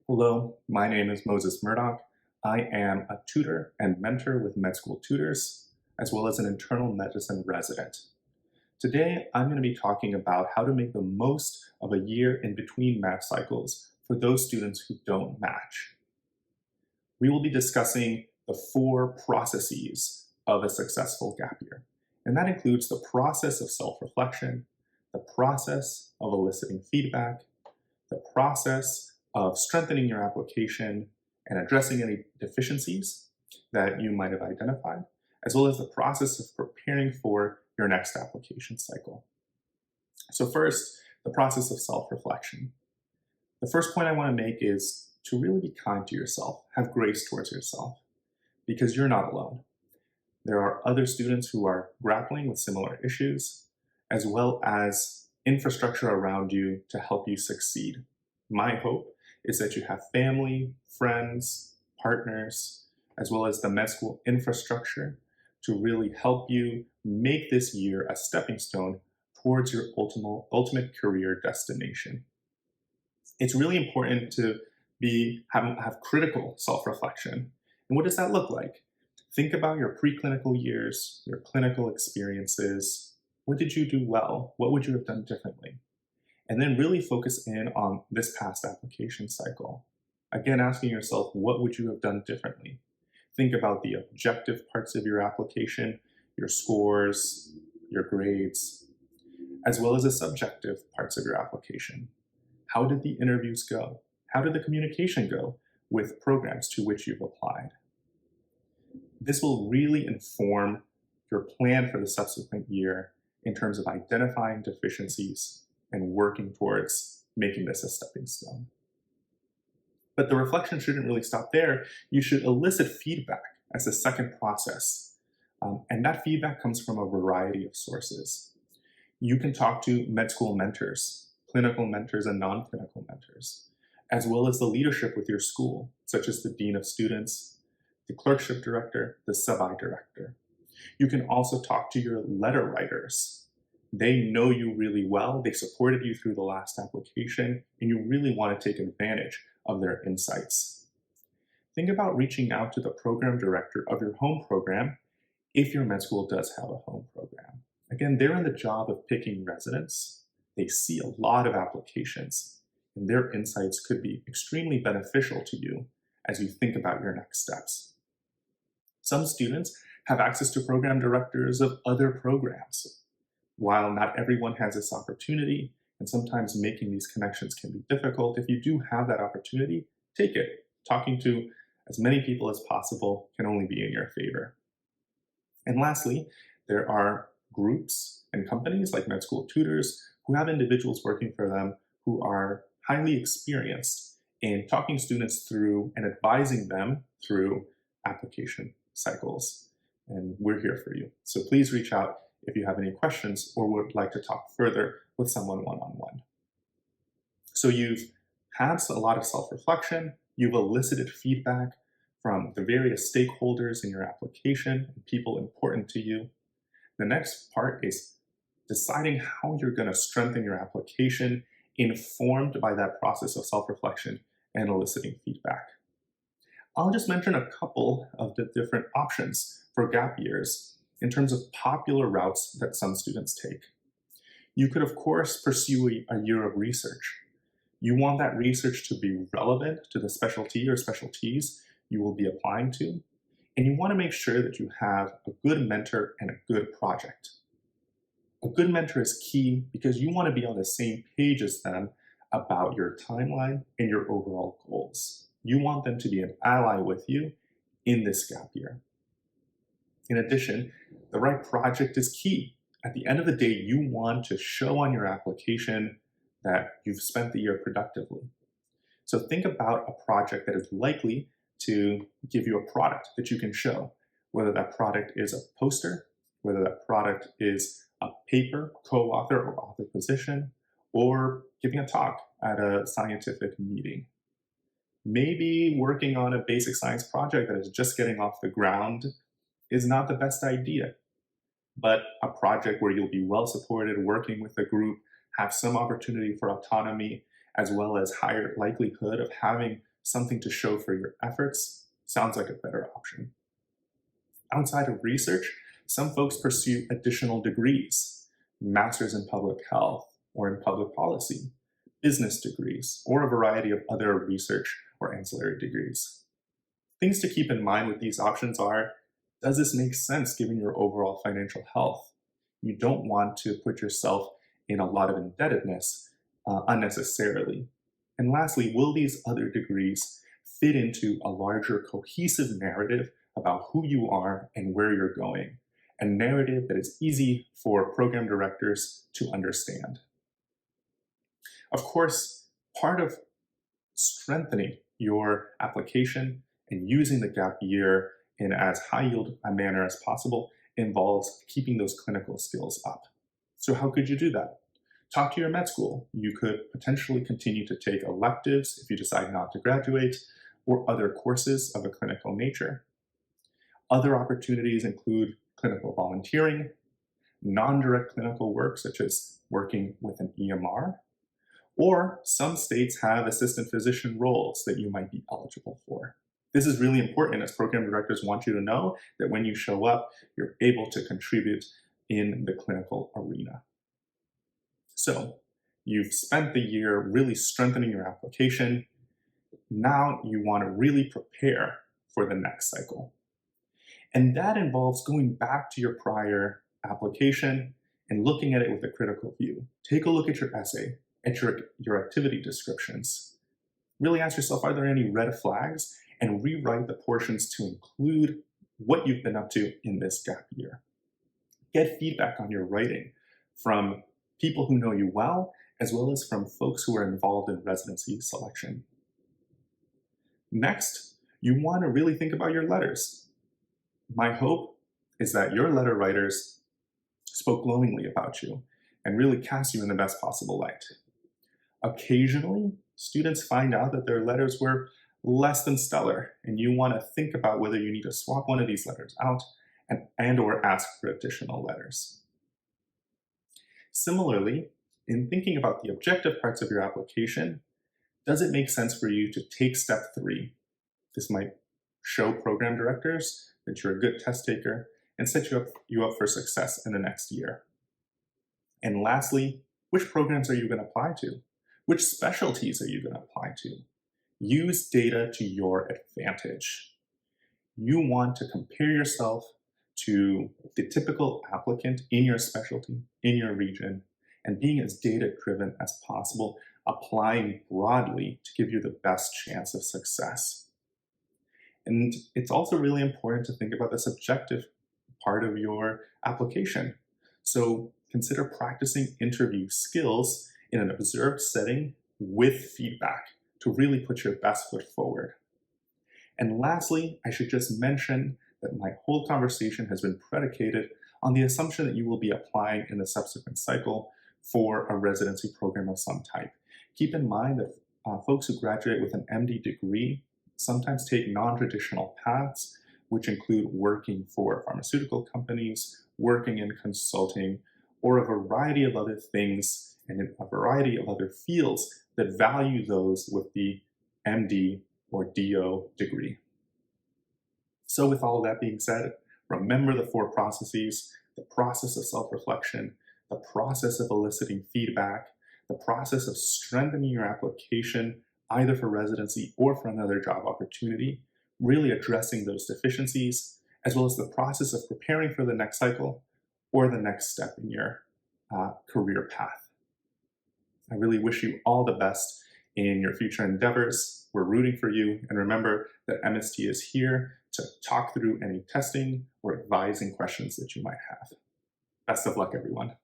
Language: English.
Hello, my name is Moses Murdock. I am a tutor and mentor with med school tutors, as well as an internal medicine resident. Today, I'm going to be talking about how to make the most of a year in between match cycles for those students who don't match. We will be discussing the 4 processes of a successful gap year, and that includes the process of self-reflection, the process of eliciting feedback, the process of strengthening your application and addressing any deficiencies that you might have identified, as well as the process of preparing for your next application cycle. So first, the process of self-reflection. The first point I want to make is to really be kind to yourself, have grace towards yourself, because you're not alone. There are other students who are grappling with similar issues, as well as infrastructure around you to help you succeed. My hope is that you have family, friends, partners, as well as the med school infrastructure to really help you make this year a stepping stone towards your ultimate career destination. It's really important to have critical self-reflection. And what does that look like? Think about your preclinical years, your clinical experiences. What did you do well? What would you have done differently? And then really focus in on this past application cycle. Again, asking yourself, what would you have done differently? Think about the objective parts of your application, your scores, your grades, as well as the subjective parts of your application. How did the interviews go? How did the communication go with programs to which you've applied? This will really inform your plan for the subsequent year in terms of identifying deficiencies and working towards making this a stepping stone. But the reflection shouldn't really stop there. You should elicit feedback as the second process. And that feedback comes from a variety of sources. You can talk to med school mentors, clinical mentors and non-clinical mentors, as well as the leadership with your school, such as the dean of students, the clerkship director, the sub-I director. You can also talk to your letter writers. They know you really well, they supported you through the last application, and you really want to take advantage of their insights. Think about reaching out to the program director of your home program if your med school does have a home program. Again, they're in the job of picking residents. They see a lot of applications, and their insights could be extremely beneficial to you as you think about your next steps. Some students have access to program directors of other programs. While not everyone has this opportunity, and sometimes making these connections can be difficult, if you do have that opportunity, take it. Talking to as many people as possible can only be in your favor. And lastly, there are groups and companies like med school tutors who have individuals working for them who are highly experienced in talking students through and advising them through application cycles. And we're here for you. So please reach out if you have any questions or would like to talk further with someone one-on-one. So you've had a lot of self-reflection, you've elicited feedback from the various stakeholders in your application and people important to you. The next part is deciding how you're going to strengthen your application, informed by that process of self-reflection and eliciting feedback. I'll just mention a couple of the different options for gap years in terms of popular routes that some students take. You could, of course, pursue a year of research. You want that research to be relevant to the specialty or specialties you will be applying to, and you want to make sure that you have a good mentor and a good project. A good mentor is key because you want to be on the same page as them about your timeline and your overall goals. You want them to be an ally with you in this gap year. In addition, the right project is key. At the end of the day, you want to show on your application that you've spent the year productively. So think about a project that is likely to give you a product that you can show, whether that product is a poster, whether that product is a paper, co-author or author position, or giving a talk at a scientific meeting. Maybe working on a basic science project that is just getting off the ground is not the best idea, but a project where you'll be well supported, working with a group, have some opportunity for autonomy, as well as higher likelihood of having something to show for your efforts, sounds like a better option. Outside of research, some folks pursue additional degrees, masters in public health or in public policy, business degrees, or a variety of other research or ancillary degrees. Things to keep in mind with these options are, does this make sense given your overall financial health? You don't want to put yourself in a lot of indebtedness unnecessarily. And lastly, will these other degrees fit into a larger cohesive narrative about who you are and where you're going? A narrative that is easy for program directors to understand. Of course, part of strengthening your application and using the gap year in as high yield a manner as possible involves keeping those clinical skills up. So how could you do that? Talk to your med school. You could potentially continue to take electives if you decide not to graduate, or other courses of a clinical nature. Other opportunities include clinical volunteering, non-direct clinical work such as working with an EMR, or some states have assistant physician roles that you might be eligible for. This is really important as program directors want you to know that when you show up, you're able to contribute in the clinical arena. So you've spent the year really strengthening your application. Now you want to really prepare for the next cycle. And that involves going back to your prior application and looking at it with a critical view. Take a look at your essay, at your activity descriptions. Really ask yourself, are there any red flags? And rewrite the portions to include what you've been up to in this gap year. Get feedback on your writing from people who know you well, as well as from folks who are involved in residency selection. Next, you want to really think about your letters. My hope is that your letter writers spoke glowingly about you and really cast you in the best possible light. Occasionally, students find out that their letters were less than stellar, and you want to think about whether you need to swap one of these letters out and or ask for additional letters. Similarly, in thinking about the objective parts of your application, does it make sense for you to take step 3? This might show program directors that you're a good test taker and set you up for success in the next year. And lastly, which programs are you going to apply to? Which specialties are you going to apply to? Use data to your advantage. You want to compare yourself to the typical applicant in your specialty, in your region, and being as data-driven as possible, applying broadly to give you the best chance of success. And it's also really important to think about the subjective part of your application. So consider practicing interview skills in an observed setting with feedback to really put your best foot forward. And lastly, I should just mention that my whole conversation has been predicated on the assumption that you will be applying in the subsequent cycle for a residency program of some type. Keep in mind that folks who graduate with an MD degree sometimes take non-traditional paths, which include working for pharmaceutical companies, working in consulting, or a variety of other things and in a variety of other fields that value those with the MD or DO degree. So with all of that being said, remember the 4 processes: the process of self-reflection, the process of eliciting feedback, the process of strengthening your application, either for residency or for another job opportunity, really addressing those deficiencies, as well as the process of preparing for the next cycle or the next step in your career path. I really wish you all the best in your future endeavors. We're rooting for you, and remember that MST is here to talk through any testing or advising questions that you might have. Best of luck, everyone.